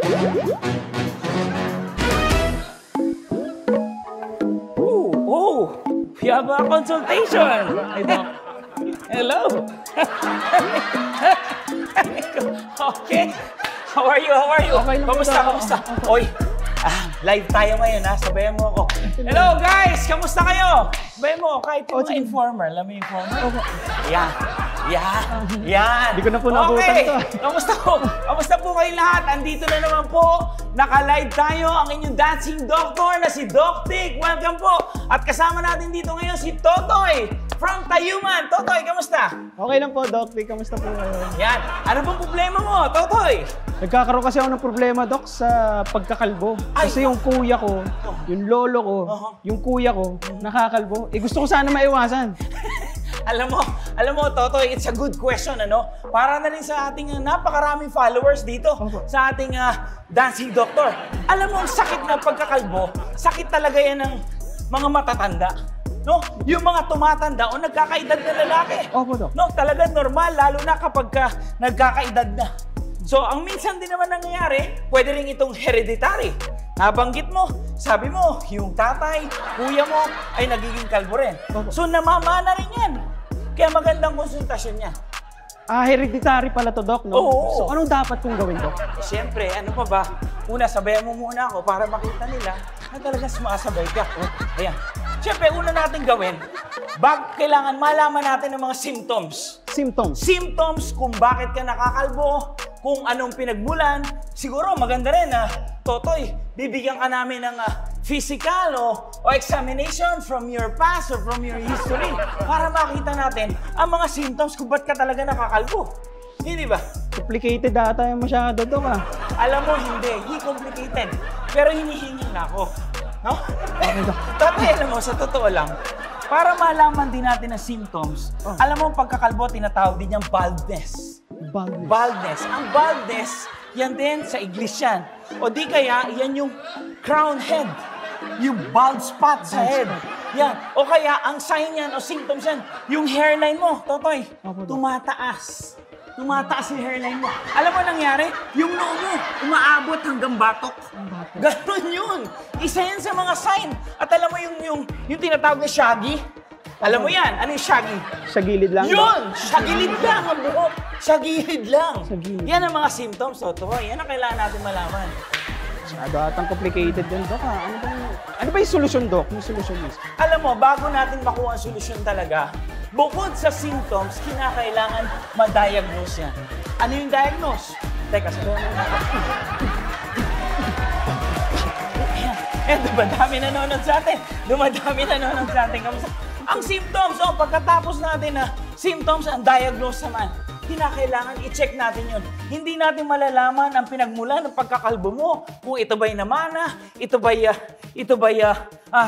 Oh, we have a consultation. Hello. Okay. How are you? Okay lang po, Kamusta? Oy, live tayo ngayon ha. Sabayan mo ako. Hello guys! Kamusta kayo? Sabayan mo, kahit yung mga informer. Alam mo yung informer? Yan. Hindi ko na po nabutan ito. Kamusta po kayo lahat? Andito na naman po. Naka-live tayo ang inyong dancing doctor na si Doc Tic. Welcome po. At kasama natin dito ngayon si Totoy from Tayuman. Totoy, kamusta? Okay lang po, Doc Tic. Kamusta po kayo? Yan. Ano pong problema mo, Totoy? Nagkakaroon kasi ako ng problema, Doc, sa pagkakalbo. Kasi yung kuya ko, yung lolo ko, yung kuya ko, nakakalbo. Gusto ko sana maiwasan. Alam mo, Totoy, it's a good question, ano? Para na rin sa ating napakaraming followers dito, sa ating dancing doctor. Alam mo, ang sakit ng pagkakalbo, sakit talaga yan ng mga matatanda. No? Yung mga tumatanda o nagkakaedad na lalaki. Opo, Doc. No, talaga normal, lalo na kapag nagkakaedad na. So, ang minsan din naman nangyayari, pwede rin itong hereditary. Nabanggit mo, sabi mo, yung tatay, kuya mo, ay nagiging kalbo rin. So, namamana rin yan. Kaya magandang konsultasyon niya. Hereditary pala to, Doc, no? Oo. So, anong dapat kong gawin, Doc? Siyempre, ano pa ba? Una, sabayan mo muna ako para makita nila na talagang sumasabay ka. Ayan. Siyempre, una natin gawin, kailangan malaman natin ang mga symptoms. Symptoms kung bakit ka nakakalbo, kung anong pinagmulan. Siguro maganda rin na, Totoy, bibigyan ka namin ng physical o examination from your past or from your history para makita natin ang mga symptoms kung ba't ka talaga nakakalbo. Hindi ba? Complicated data yung masyado, Doc, Alam mo, hindi complicated. Pero hinihingi na ako. No? Totoy, alam mo, sa totoo lang, para malaman din natin ang symptoms, alam mo, pagkakalbo, tinatawag din niyang baldness. Baldness. Ang baldness, yan din sa English yan. O di kaya, yan yung crown head. Yung bald spot sa head. Yan. O kaya, ang sign yan o symptoms yan, yung hairline mo, Totoy, tumataas. Tumataas yung hairline mo. Alam mo nangyari? Yung noo mo, umaabot hanggang batok. Ganon yun. Isa yan sa mga sign. At alam mo yung tinatawag na shaggy? Alam mo yan? Ano yung shaggy? Sa gilid lang, yun! Sa gilid lang ang buhok. Sa gilid lang. Yan ang mga symptoms, Totoy. Yan ang kailangan natin malaman. Masyado atang complicated din, Doc, Ano ba yung solusyon, Doc? Yung solusyon is? Alam mo, bago natin makuha ang solusyon talaga, bukod sa symptoms, kinakailangan ma-diagnose yan. Ano yung diagnose? Teka, sabihin mo na. Dumadami nanonood sa atin. Kamusta? Ang symptoms, pagkatapos natin na symptoms, ang diagnose naman, kinakailangan i-check natin yun. Hindi natin malalaman ang pinagmulan ng pagkakalbo mo. Kung ito ba'y namana, ito ba'y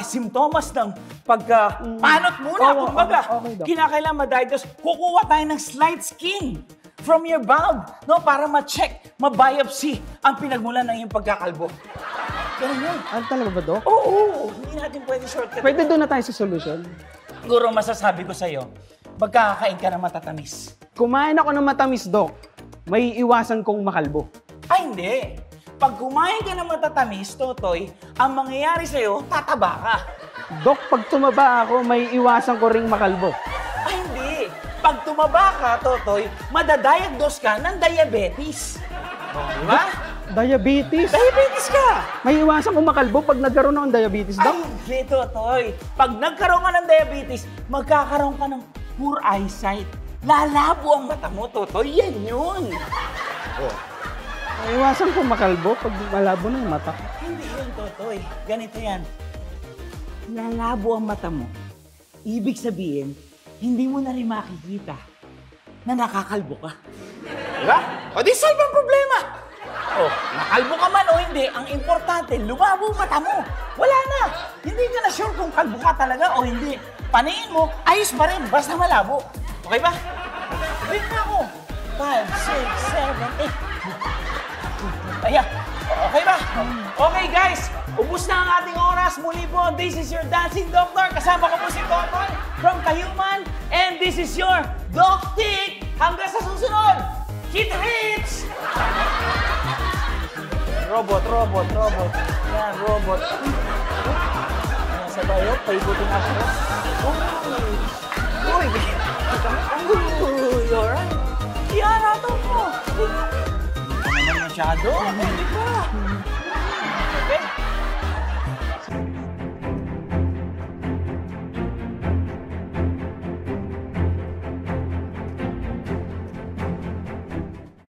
simptomas ng pagkapanot muna. Kumbaga, kinakailangan ma-diagnose. Kukuha tayo ng slide skin from your bulb, no, para ma-check, ma-biopsy ang pinagmulan ng iyong pagkakalbo. Ganun yun. Ano talaga ba, Doc? Oo. Hindi natin pwede shortcut. Pwede doon na tayo sa solution. Siguro masasabi ko sa'yo, magkakain ka ng matatamis. Kumain ako ng matamis, Doc, may iwasan kong makalbo. Ay, hindi. Pag kumain ka ng matatamis, Totoy, ang mangyayari sa'yo, tataba ka. Doc, pag tumaba ako, may iwasan ko ring makalbo. Ay, hindi. Pag tumaba ka, Totoy, madadiagnose ka ng diabetes. Di ba? Diabetes? Diabetes ka! May iwasan kong makalbo pag nagkaroon ako ng diabetes, Doc? Ay, hindi, Totoy. Pag nagkaroon ka ng diabetes, magkakaroon ka ng poor eyesight. Lalabo ang mata mo, Totoy. Yan yun. May iwasan kong makalbo pag malabo na yung mata ko. Hindi yun, Totoy. Ganito yan. Lalabo ang mata mo. Ibig sabihin, hindi mo na rin makikita na nakakalbo ka. Diba? O di solve ang problema. O, nakalbo ka man o hindi, ang importante, lumabo ang mata mo. Wala na. Hindi ka na sure kung kalbo ka talaga o hindi. Paniin mo, ayos pa rin, basta malabo. Okay ba? Wait na ako. 5, 6, 7, 8. Ayan. Okay ba? Okay guys, ubus na ang ating oras. Muli po, this is your dancing doctor. Kasama ko po si Totoy from Tayuman. And this is your Doc Tic. Hanggang sa susunod, hit hits! Robot. Yan, robot. Ayan, sabay yun. Paikutin ako. Uy! Uy! Alright. Yan, nato mo. Hindi ka naman masyado. Hindi ka. Okay.